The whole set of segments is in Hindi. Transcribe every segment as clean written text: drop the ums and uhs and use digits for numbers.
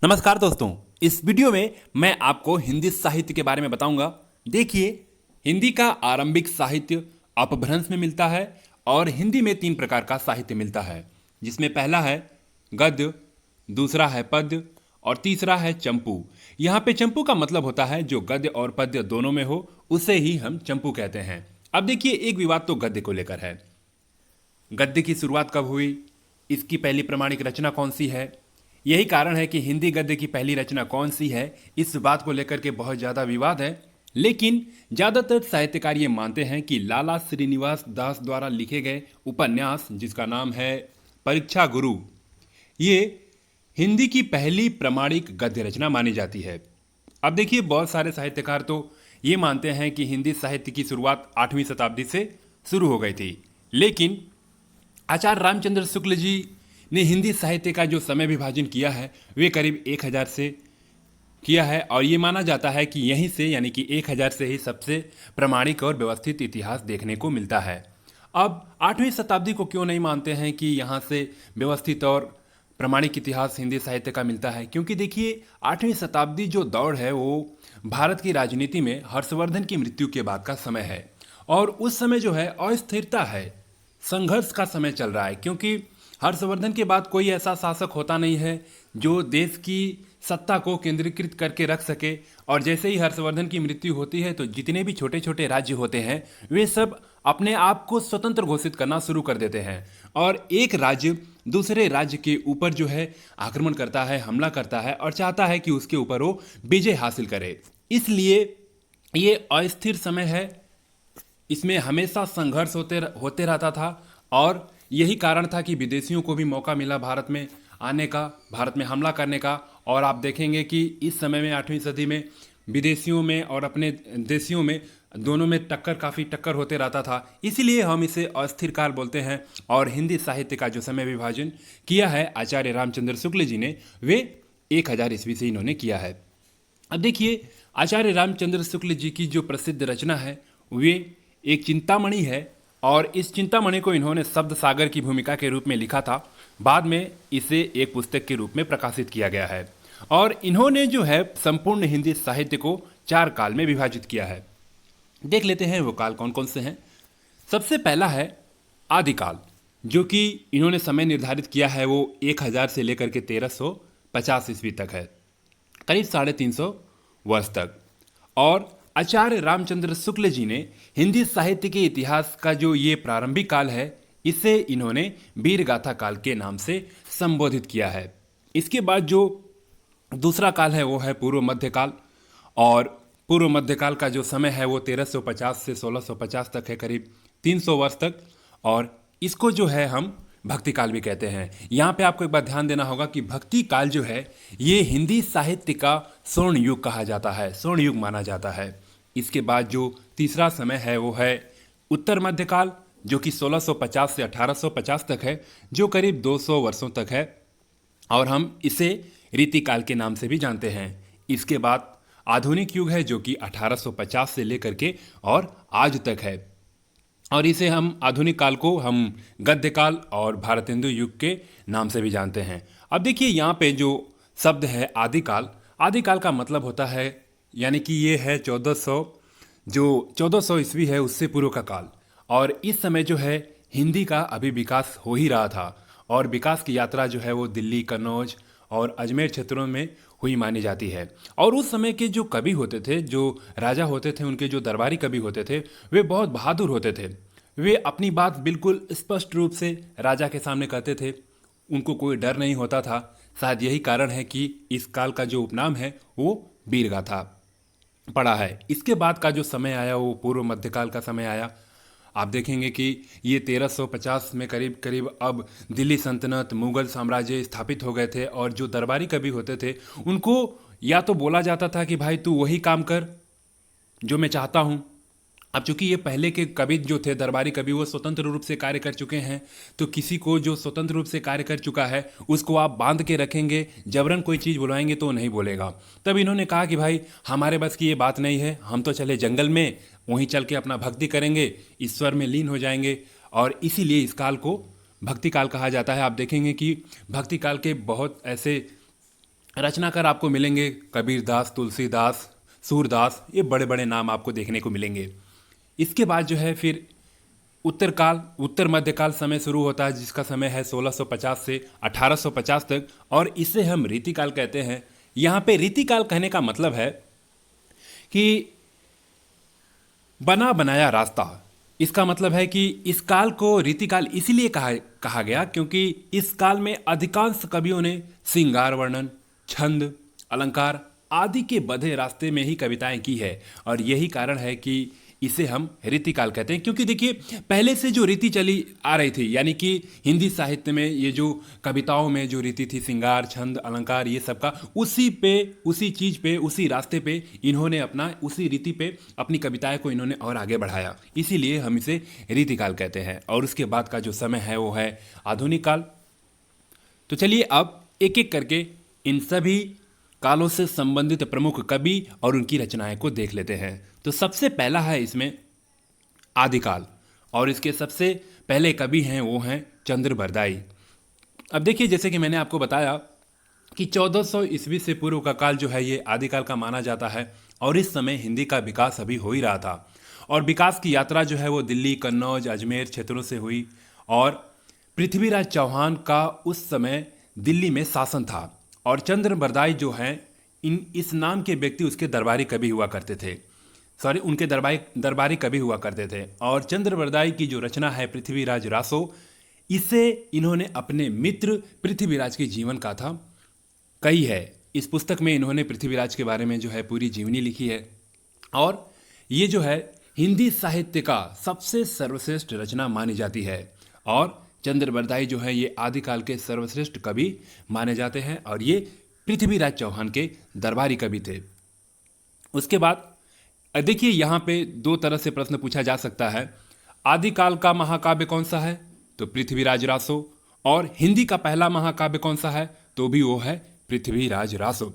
नमस्कार दोस्तों। इस वीडियो में मैं आपको हिंदी साहित्य के बारे में बताऊंगा। देखिए, हिंदी का आरंभिक साहित्य अपभ्रंश में मिलता है और हिंदी में 3 प्रकार का साहित्य मिलता है, जिसमें पहला है गद्य, दूसरा है पद्य और तीसरा है चंपू। यहाँ पे चंपू का मतलब होता है जो गद्य और पद्य दोनों में हो, उसे ही हम चंपू कहते हैं। अब देखिए, एक विवाद तो गद्य को लेकर है। गद्य की शुरुआत कब हुई, इसकी पहली प्रमाणिक रचना कौन सी है, यही कारण है कि हिंदी गद्य की पहली रचना कौन सी है, इस बात को लेकर के बहुत ज़्यादा विवाद है। लेकिन ज़्यादातर साहित्यकार ये मानते हैं कि लाला श्रीनिवास दास द्वारा लिखे गए उपन्यास, जिसका नाम है परीक्षा गुरु, ये हिंदी की पहली प्रमाणिक गद्य रचना मानी जाती है। अब देखिए, बहुत सारे साहित्यकार तो ये मानते हैं कि हिंदी साहित्य की शुरुआत 8वीं शताब्दी से शुरू हो गई थी, लेकिन आचार्य रामचंद्र शुक्ल जी ने हिंदी साहित्य का जो समय विभाजन किया है वे करीब 1000 से किया है, और ये माना जाता है कि यहीं से यानी कि 1000 से ही सबसे प्रमाणिक और व्यवस्थित इतिहास देखने को मिलता है। अब 8वीं शताब्दी को क्यों नहीं मानते हैं कि यहाँ से व्यवस्थित और प्रमाणिक इतिहास हिंदी साहित्य का मिलता है? क्योंकि देखिए, 8वीं शताब्दी जो दौर है वो भारत की राजनीति में हर्षवर्धन की मृत्यु के बाद का समय है, और उस समय जो है अस्थिरता है, संघर्ष का समय चल रहा है। क्योंकि हर्षवर्धन के बाद कोई ऐसा शासक होता नहीं है जो देश की सत्ता को केंद्रीकृत करके रख सके, और जैसे ही हर्षवर्धन की मृत्यु होती है तो जितने भी छोटे छोटे राज्य होते हैं वे सब अपने आप को स्वतंत्र घोषित करना शुरू कर देते हैं, और एक राज्य दूसरे राज्य के ऊपर जो है आक्रमण करता है, हमला करता है और चाहता है कि उसके ऊपर वो विजय हासिल करे। इसलिए ये अस्थिर समय है, इसमें हमेशा संघर्ष होते रहता था, और यही कारण था कि विदेशियों को भी मौका मिला भारत में आने का, भारत में हमला करने का। और आप देखेंगे कि इस समय में 8वीं सदी में विदेशियों में और अपने देशियों में दोनों में काफ़ी टक्कर होते रहता था। इसीलिए हम इसे अस्थिर काल बोलते हैं। और हिंदी साहित्य का जो समय विभाजन किया है आचार्य रामचंद्र शुक्ल जी ने, वे 1000 ईस्वी से इन्होंने किया है। अब देखिए, आचार्य रामचंद्र शुक्ल जी की जो प्रसिद्ध रचना है वे एक चिंतामणि है, और इस चिंतामणि को इन्होंने शब्द सागर की भूमिका के रूप में लिखा था। बाद में इसे एक पुस्तक के रूप में प्रकाशित किया गया है, और इन्होंने जो है संपूर्ण हिंदी साहित्य को 4 काल में विभाजित किया है। देख लेते हैं वो काल कौन कौन से हैं। सबसे पहला है आदिकाल, जो कि इन्होंने समय निर्धारित किया है, वो 1000 से लेकर के 1350 ईस्वी तक है, करीब 350 वर्ष तक। और आचार्य रामचंद्र शुक्ल जी ने हिंदी साहित्य के इतिहास का जो ये प्रारंभिक काल है, इसे इन्होंने वीरगाथा काल के नाम से संबोधित किया है। इसके बाद जो दूसरा काल है वो है पूर्व मध्यकाल, और पूर्व मध्यकाल का जो समय है वो 1350 से 1650 तक है, करीब 300 वर्ष तक। और इसको जो है हम भक्ति काल भी कहते हैं। यहाँ पे आपको एक बात ध्यान देना होगा कि भक्ति काल जो है ये हिंदी साहित्य का स्वर्ण युग कहा जाता है, स्वर्ण युग माना जाता है। इसके बाद जो तीसरा समय है वो है उत्तर मध्यकाल, जो कि 1650 से 1850 तक है, जो करीब 200 वर्षों तक है, और हम इसे रीतिकाल के नाम से भी जानते हैं। इसके बाद आधुनिक युग है, जो कि 1850 से लेकर के और आज तक है, और इसे हम आधुनिक काल को हम गद्य काल और भारतेंदु युग के नाम से भी जानते हैं। अब देखिए, यहाँ पे जो शब्द है आदिकाल, आदिकाल का मतलब होता है, यानी कि ये है 1400 ईस्वी है उससे पूर्व का काल। और इस समय जो है हिंदी का अभी विकास हो ही रहा था, और विकास की यात्रा जो है वो दिल्ली, कन्नौज और अजमेर क्षेत्रों में हुई मानी जाती है। और उस समय के जो कवि होते थे, जो राजा होते थे, उनके जो दरबारी कवि होते थे, वे बहुत बहादुर होते थे। वे अपनी बात बिल्कुल स्पष्ट रूप से राजा के सामने कहते थे, उनको कोई डर नहीं होता था। शायद यही कारण है कि इस काल का जो उपनाम है वो वीरगाथा पड़ा है। इसके बाद का जो समय आया वो पूर्व मध्यकाल का समय आया। आप देखेंगे कि ये 1350 में करीब करीब अब दिल्ली सल्तनत, मुगल साम्राज्य स्थापित हो गए थे, और जो दरबारी कवि होते थे उनको या तो बोला जाता था कि भाई तू वही काम कर जो मैं चाहता हूँ। अब चूंकि ये पहले के कवि जो थे, दरबारी कवि, वो स्वतंत्र रूप से कार्य कर चुके हैं, तो किसी को जो स्वतंत्र रूप से कार्य कर चुका है उसको आप बांध के रखेंगे, जबरन कोई चीज़ बुलवाएंगे तो नहीं बोलेगा। तब इन्होंने कहा कि भाई हमारे बस की ये बात नहीं है, हम तो चले जंगल में, वहीं चल के अपना भक्ति करेंगे, ईश्वर में लीन हो जाएंगे। और इसीलिए इस काल को भक्ति काल कहा जाता है। आप देखेंगे कि भक्ति काल के बहुत ऐसे रचनाकार आपको मिलेंगे कबीरदास, तुलसीदास, सूरदास, ये बड़े बड़े नाम आपको देखने को मिलेंगे। इसके बाद जो है फिर उत्तर मध्यकाल समय शुरू होता है, जिसका समय है 1650 से 1850 तक, और इसे हम रीतिकाल कहते हैं। यहाँ पे रीतिकाल कहने का मतलब है कि बना बनाया रास्ता। इसका मतलब है कि इस काल को रीतिकाल इसीलिए कहा गया क्योंकि इस काल में अधिकांश कवियों ने श्रृंगार वर्णन, छंद, अलंकार आदि के बंधे रास्ते में ही कविताएं की है, और यही कारण है कि इसे हम रीतिकाल कहते हैं। क्योंकि देखिए, पहले से जो रीति चली आ रही थी, यानी कि हिंदी साहित्य में ये जो कविताओं में जो रीति थी, श्रृंगार, छंद, अलंकार, ये सब का उसी चीज पे, उसी रास्ते पे इन्होंने उसी रीति पे अपनी कविताएं को इन्होंने और आगे बढ़ाया, इसीलिए हम इसे रीतिकाल कहते हैं। और उसके बाद का जो समय है वो है आधुनिक काल। तो चलिए अब एक एक करके इन सभी कालों से संबंधित प्रमुख कवि और उनकी रचनाएं को देख लेते हैं। तो सबसे पहला है इसमें आदिकाल, और इसके सबसे पहले कवि हैं वो हैं चंद्र बरदाई। अब देखिए, जैसे कि मैंने आपको बताया कि 1400 ईस्वी से पूर्व का काल जो है ये आदिकाल का माना जाता है, और इस समय हिंदी का विकास अभी हो ही रहा था, और विकास की यात्रा जो है वो दिल्ली, कन्नौज, अजमेर क्षेत्रों से हुई, और पृथ्वीराज चौहान का उस समय दिल्ली में शासन था, और चंद्र बरदाई जो हैं इस नाम के व्यक्ति उसके दरबारी कवि हुआ करते थे, उनके दरबारी कवि हुआ करते थे। और चंद्र बरदाई की जो रचना है पृथ्वीराज रासो, इसे इन्होंने अपने मित्र पृथ्वीराज के जीवन गाथा कही है। इस पुस्तक में इन्होंने पृथ्वीराज के बारे में जो है पूरी जीवनी लिखी है, और ये जो है हिंदी साहित्य का सबसे सर्वश्रेष्ठ रचना मानी जाती है। और चंद्र बरदाई जो है ये आदिकाल के सर्वश्रेष्ठ कवि माने जाते हैं, और ये पृथ्वीराज चौहान के दरबारी कवि थे। उसके बाद देखिए, यहाँ पे दो तरह से प्रश्न पूछा जा सकता है। आदिकाल का महाकाव्य कौन सा है? तो पृथ्वीराज रासो। और हिंदी का पहला महाकाव्य कौन सा है? तो भी वो है पृथ्वीराज रासो।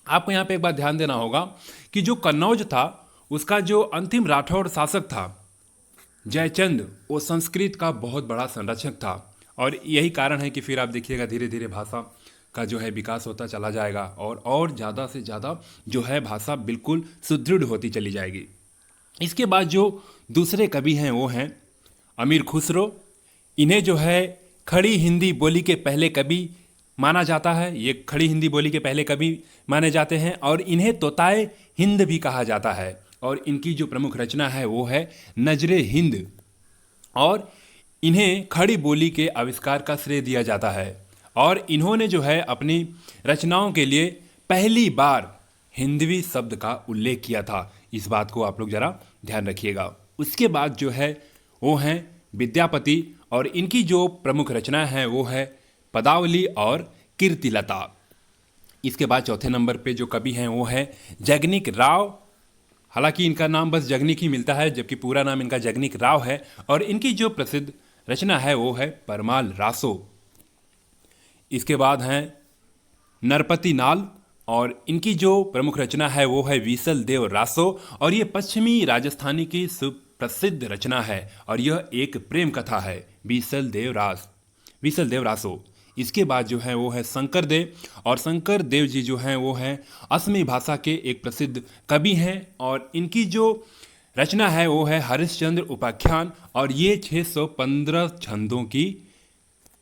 आपको यहाँ पे एक बात ध्यान देना होगा कि जो कन्नौज था उसका जो अंतिम राठौड़ शासक था जयचंद, वो संस्कृत का बहुत बड़ा संरक्षक था, और यही कारण है कि फिर आप देखिएगा धीरे धीरे भाषा का जो है विकास होता चला जाएगा, और ज़्यादा से ज़्यादा जो है भाषा बिल्कुल सुदृढ़ होती चली जाएगी। इसके बाद जो दूसरे कवि हैं वो हैं अमीर खुसरो। इन्हें जो है खड़ी हिंदी बोली के पहले कवि माना जाता है, ये खड़ी हिंदी बोली के पहले कवि माने जाते हैं, और इन्हें तोताए हिंद भी कहा जाता है। और इनकी जो प्रमुख रचना है वो है नजरे हिंद, और इन्हें खड़ी बोली के आविष्कार का श्रेय दिया जाता है। और इन्होंने जो है अपनी रचनाओं के लिए पहली बार हिंदवी शब्द का उल्लेख किया था। इस बात को आप लोग जरा ध्यान रखिएगा। उसके बाद जो है वो हैं विद्यापति, और इनकी जो प्रमुख रचना है वो है पदावली और कीर्तिलता। इसके बाद चौथे नंबर पे जो कवि हैं वो है जगनिक राव। हालांकि इनका नाम बस जगनिक ही मिलता है, जबकि पूरा नाम इनका जगनिक राव है, और इनकी जो प्रसिद्ध रचना है वो है परमाल रासो। इसके बाद हैं नरपति नाल, और इनकी जो प्रमुख रचना है वो है विसल देव रासो, और ये पश्चिमी राजस्थानी की सुप्रसिद्ध रचना है, और यह एक प्रेम कथा है, विसल देव रासो। इसके बाद जो है वो है शंकर देव, और शंकर देव जी जो हैं वो हैं असमी भाषा के एक प्रसिद्ध कवि हैं, और इनकी जो रचना है वो है हरिश्चंद्र उपाख्यान, और ये 615 छंदों की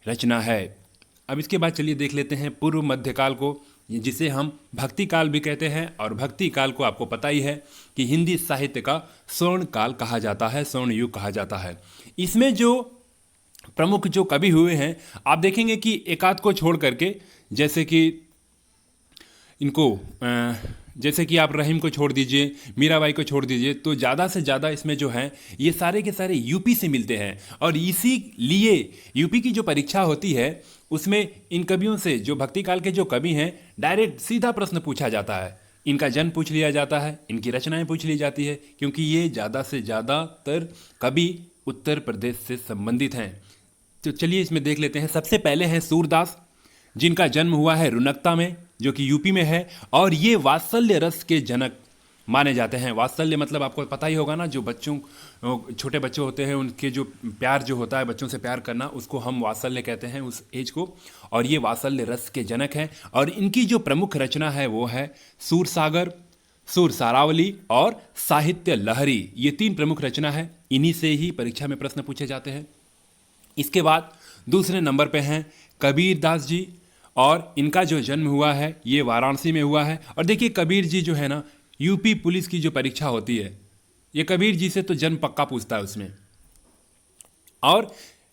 रचना है। अब इसके बाद चलिए देख लेते हैं पूर्व मध्यकाल को, जिसे हम भक्ति काल भी कहते हैं। और भक्ति काल को आपको पता ही है कि हिंदी साहित्य का स्वर्ण काल कहा जाता है, स्वर्ण युग कहा जाता है। इसमें जो प्रमुख जो कवि हुए हैं, आप देखेंगे कि एकाध को छोड़ करके, जैसे कि आप रहीम को छोड़ दीजिए, मीराबाई को छोड़ दीजिए, तो ज़्यादा से ज़्यादा इसमें जो हैं ये सारे के सारे यूपी से मिलते हैं। और इसीलिए यूपी की जो परीक्षा होती है उसमें इन कवियों से, जो भक्ति काल के जो कवि हैं, डायरेक्ट सीधा प्रश्न पूछा जाता है। इनका जन्म पूछ लिया जाता है, इनकी रचनाएं पूछ ली जाती है, क्योंकि ये ज़्यादा से ज़्यादातर कवि उत्तर प्रदेश से संबंधित हैं। तो चलिए इसमें देख लेते हैं। सबसे पहले हैं सूरदास, जिनका जन्म हुआ है रुनकता में, जो कि यूपी में है, और ये वात्सल्य रस के जनक माने जाते हैं। वात्सल्य मतलब आपको पता ही होगा ना, जो बच्चों, छोटे बच्चे होते हैं उनके जो प्यार जो होता है, बच्चों से प्यार करना, उसको हम वात्सल्य कहते हैं उस एज को। और ये वात्सल्य रस के जनक हैं। और इनकी जो प्रमुख रचना है वो है सूरसागर, सुर सारावली और साहित्य लहरी। ये 3 प्रमुख रचना है। इन्हीं से ही परीक्षा में प्रश्न पूछे जाते हैं। इसके बाद दूसरे नंबर पे हैं कबीर दास जी, और इनका जो जन्म हुआ है ये वाराणसी में हुआ है। और देखिए कबीर जी जो है ना, यूपी पुलिस की जो परीक्षा होती है, ये कबीर जी से तो जन्म पक्का पूछता है उसमें। और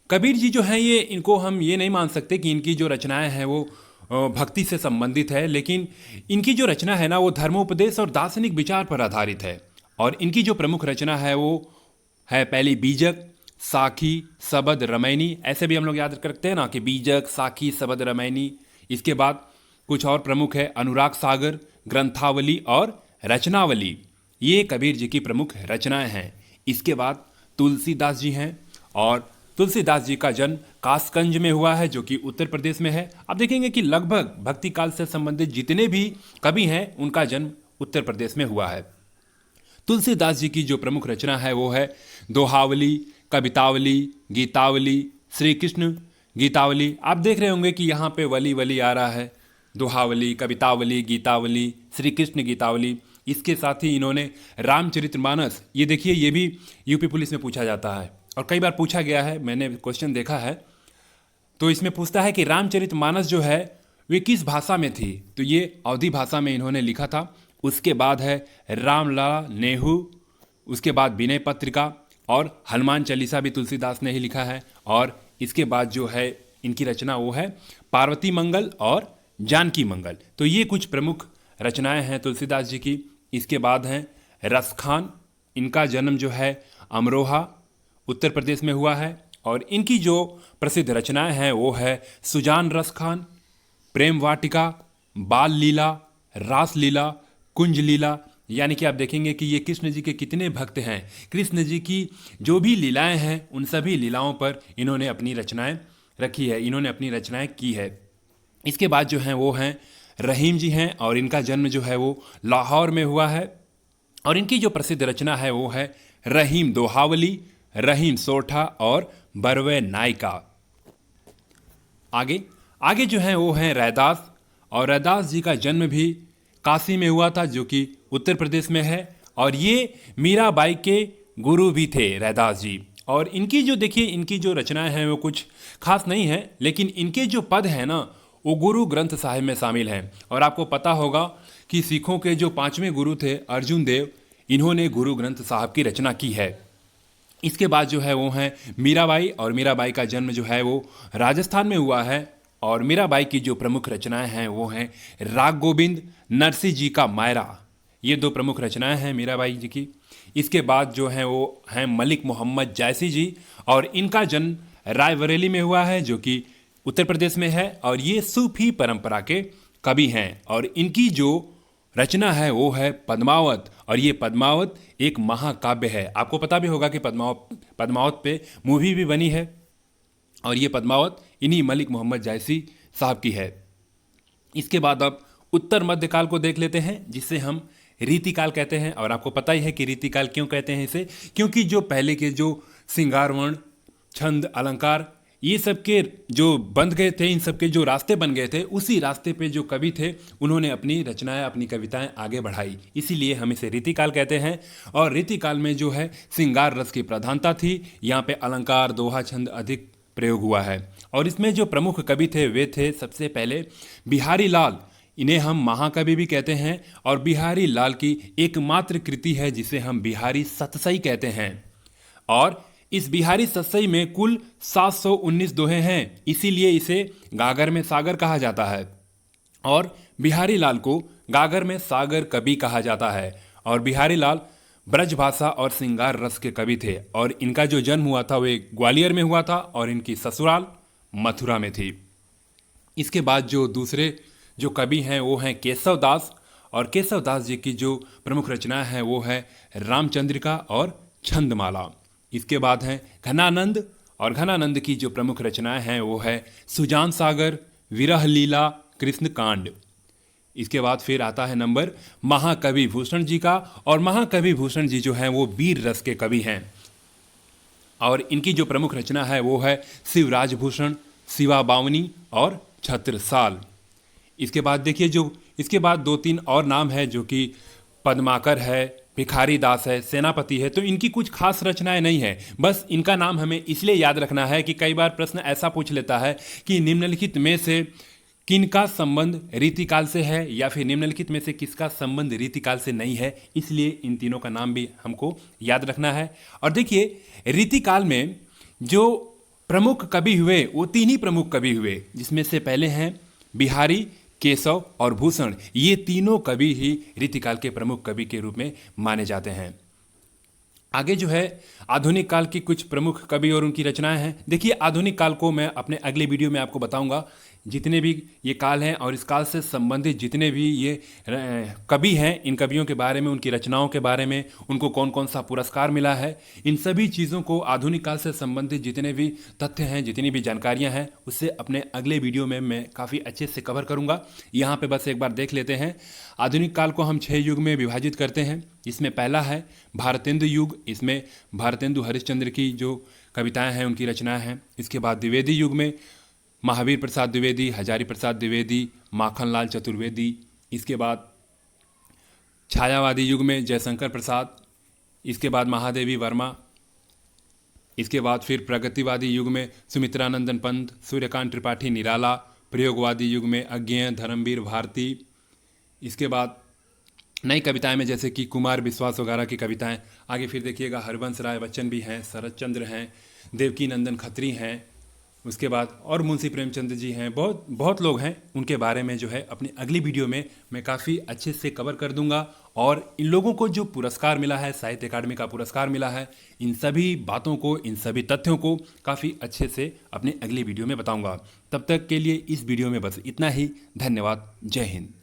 कबीर जी जो हैं, ये इनको हम ये नहीं मान सकते कि इनकी जो रचनाएं हैं वो भक्ति से संबंधित है, लेकिन इनकी जो रचना है ना वो धर्मोपदेश और दार्शनिक विचार पर आधारित है। और इनकी जो प्रमुख रचना है वो है पहली बीजक, साखी, सबद, रमैनी। ऐसे भी हम लोग याद करते हैं ना कि बीजक, साखी, सबद, रमैनी। इसके बाद कुछ और प्रमुख है अनुराग सागर, ग्रंथावली और रचनावली। ये कबीर जी की प्रमुख रचनाएं हैं। इसके बाद तुलसीदास जी हैं, और तुलसीदास जी का जन्म कासगंज में हुआ है जो कि उत्तर प्रदेश में है। आप देखेंगे कि लगभग भक्ति काल से संबंधित जितने भी कवि हैं उनका जन्म उत्तर प्रदेश में हुआ है। तुलसीदास जी की जो प्रमुख रचना है वो है दोहावली, कवितावली, गीतावली, श्री कृष्ण गीतावली। आप देख रहे होंगे कि यहाँ पे वली वली आ रहा है, दोहावली, कवितावली, गीतावली, श्री कृष्ण गीतावली। इसके साथ ही इन्होंने रामचरितमानस, ये देखिए ये भी यूपी पुलिस में पूछा जाता है और कई बार पूछा गया है, मैंने क्वेश्चन देखा है। तो इसमें पूछता है कि रामचरितमानस जो है वे किस भाषा में थी, तो ये अवधी भाषा में इन्होंने लिखा था। उसके बाद है रामलाला नेहू, उसके बाद विनय पत्रिका, और हनुमान चालीसा भी तुलसीदास ने ही लिखा है। और इसके बाद जो है इनकी रचना वो है पार्वती मंगल और जानकी मंगल। तो ये कुछ प्रमुख रचनाएं हैं तुलसीदास जी की। इसके बाद हैं रसखान, इनका जन्म जो है अमरोहा उत्तर प्रदेश में हुआ है। और इनकी जो प्रसिद्ध रचनाएं हैं वो है सुजान रसखान, प्रेम वाटिका, बाल लीला, रास लीला, कुंज लीला। यानी कि आप देखेंगे कि ये कृष्ण जी के कितने भक्त हैं। कृष्ण जी की जो भी लीलाएं हैं उन सभी लीलाओं पर इन्होंने अपनी रचनाएं रखी है, इन्होंने अपनी रचनाएं की है। इसके बाद जो हैं वो हैं रहीम जी हैं, और इनका जन्म जो है वो लाहौर में हुआ है। और इनकी जो प्रसिद्ध रचना है वो है रहीम दोहावली, रहीम सोठा और बरवे नायका। आगे आगे जो हैं वो हैं रैदास, और रैदास जी का जन्म भी काशी में हुआ था जो कि उत्तर प्रदेश में है। और ये मीराबाई के गुरु भी थे रैदास जी। और इनकी जो देखिए इनकी जो रचनाएं हैं वो कुछ खास नहीं है, लेकिन इनके जो पद हैं ना वो गुरु ग्रंथ साहिब में शामिल हैं। और आपको पता होगा कि सिखों के जो 5वें गुरु थे अर्जुन देव, इन्होंने गुरु ग्रंथ साहब की रचना की है। इसके बाद जो है वो हैं मीराबाई, और मीराबाई का जन्म जो है वो राजस्थान में हुआ है। और मीराबाई की जो प्रमुख रचनाएं हैं वो हैं राग गोविंद, नरसिंह जी का मायरा। ये 2 प्रमुख रचनाएं हैं मीराबाई जी की। इसके बाद जो हैं वो हैं मलिक मोहम्मद जायसी जी, और इनका जन्म रायबरेली में हुआ है जो कि उत्तर प्रदेश में है। और ये सूफी परंपरा के कवि हैं। और इनकी जो रचना है वो है पद्मावत, और ये पद्मावत एक महाकाव्य है। आपको पता भी होगा कि पद्मावत पे मूवी भी बनी है, और ये पद्मावत इन्हीं मलिक मोहम्मद जायसी साहब की है। इसके बाद अब उत्तर मध्यकाल को देख लेते हैं, जिसे हम रीतिकाल कहते हैं। और आपको पता ही है कि रीतिकाल क्यों कहते हैं इसे, क्योंकि जो पहले के जो श्रृंगार वर्ण, छंद, अलंकार, ये सब के जो बंध गए थे, इन सब के जो रास्ते बन गए थे, उसी रास्ते पे जो कवि थे उन्होंने अपनी रचनाएं, अपनी कविताएं आगे बढ़ाई, इसीलिए हम इसे रीतिकाल कहते हैं। और रीतिकाल में जो है श्रृंगार रस की प्रधानता थी, यहाँ पे अलंकार, दोहा, छंद अधिक प्रयोग हुआ है। और इसमें जो प्रमुख कवि थे वे थे सबसे पहले बिहारी लाल, इन्हें हम महाकवि भी कहते हैं। और बिहारी लाल की एकमात्र कृति है जिसे हम बिहारी सतसई कहते हैं। और इस बिहारी सतसई में कुल 719 दोहे हैं, इसीलिए इसे गागर में सागर कहा जाता है। और बिहारी लाल को गागर में सागर कवि कहा जाता है। और बिहारी लाल ब्रजभाषा और श्रृंगार रस के कवि थे। और इनका जो जन्म हुआ था वे ग्वालियर में हुआ था, और इनकी ससुराल मथुरा में थी। इसके बाद जो दूसरे जो कवि हैं वो हैं केशव दास, और केशव दास जी की जो प्रमुख रचना है वो है रामचंद्रिका और छंदमाला। इसके बाद हैं घनानंद, और घनानंद की जो प्रमुख रचनाएं हैं वो है सुजान सागर, विरह लीला, कृष्ण कांड। इसके बाद फिर आता है नंबर महाकवि भूषण जी का, और महाकवि भूषण जी जो हैं वो वीर रस के कवि हैं, और इनकी जो प्रमुख रचना है वो है शिवराज भूषण, शिवा बावनी और छत्रसाल। इसके बाद देखिए जो इसके बाद दो तीन और नाम है जो कि पद्माकर है, भिखारी दास है, सेनापति है। तो इनकी कुछ खास रचनाएं नहीं है, बस इनका नाम हमें इसलिए याद रखना है कि कई बार प्रश्न ऐसा पूछ लेता है कि निम्नलिखित में से किनका संबंध रीतिकाल से है या फिर निम्नलिखित में से किसका संबंध रीतिकाल से नहीं है, इसलिए इन तीनों का नाम भी हमको याद रखना है। और देखिए रीतिकाल में जो प्रमुख कवि हुए वो तीन ही प्रमुख कवि हुए, जिसमें से पहले हैं बिहारी, केशव और भूषण। ये तीनों कवि ही रीतिकाल के प्रमुख कवि के रूप में माने जाते हैं। आगे जो है आधुनिक काल की कुछ प्रमुख कवि और उनकी रचनाएं हैं। देखिए आधुनिक काल को मैं अपने अगले वीडियो में आपको बताऊंगा। जितने भी ये काल हैं और इस काल से संबंधित जितने भी ये कवि हैं, इन कवियों के बारे में, उनकी रचनाओं के बारे में, उनको कौन कौन सा पुरस्कार मिला है, इन सभी चीज़ों को, आधुनिक काल से संबंधित जितने भी तथ्य हैं, जितनी भी जानकारियां हैं, उससे अपने अगले वीडियो में मैं काफ़ी अच्छे से कवर करूँगा। यहाँ पर बस एक बार देख लेते हैं। आधुनिक काल को हम 6 युग में विभाजित करते हैं। इसमें पहला है भारतेंदु युग। इसमें भारतेंदु हरिश्चंद्र की जो कविताएं हैं, उनकी रचनाएं हैं। इसके बाद द्विवेदी युग में महावीर प्रसाद द्विवेदी, हजारी प्रसाद द्विवेदी, माखनलाल चतुर्वेदी। इसके बाद छायावादी युग में जयशंकर प्रसाद। इसके बाद महादेवी वर्मा। इसके बाद फिर प्रगतिवादी युग में सुमित्रानंदन पंत, सूर्यकांत त्रिपाठी निराला। प्रयोगवादी युग में अज्ञेय धर्मवीर भारती। इसके बाद नई कविताएं में जैसे कि कुमार विश्वास वगैरह की कविताएं। आगे फिर देखिएगा हरवंश राय बच्चन भी हैं, शरद चंद्र हैं, देवकी नंदन खत्री हैं। उसके बाद और मुंशी प्रेमचंद जी हैं, बहुत लोग हैं। उनके बारे में जो है अपनी अगली वीडियो में मैं काफ़ी अच्छे से कवर कर दूंगा। और इन लोगों को जो पुरस्कार मिला है, साहित्य अकादमी का पुरस्कार मिला है, इन सभी बातों को, इन सभी तथ्यों को काफ़ी अच्छे से अपनी अगली वीडियो में बताऊंगा। तब तक के लिए इस वीडियो में बस इतना ही। धन्यवाद। जय हिंद।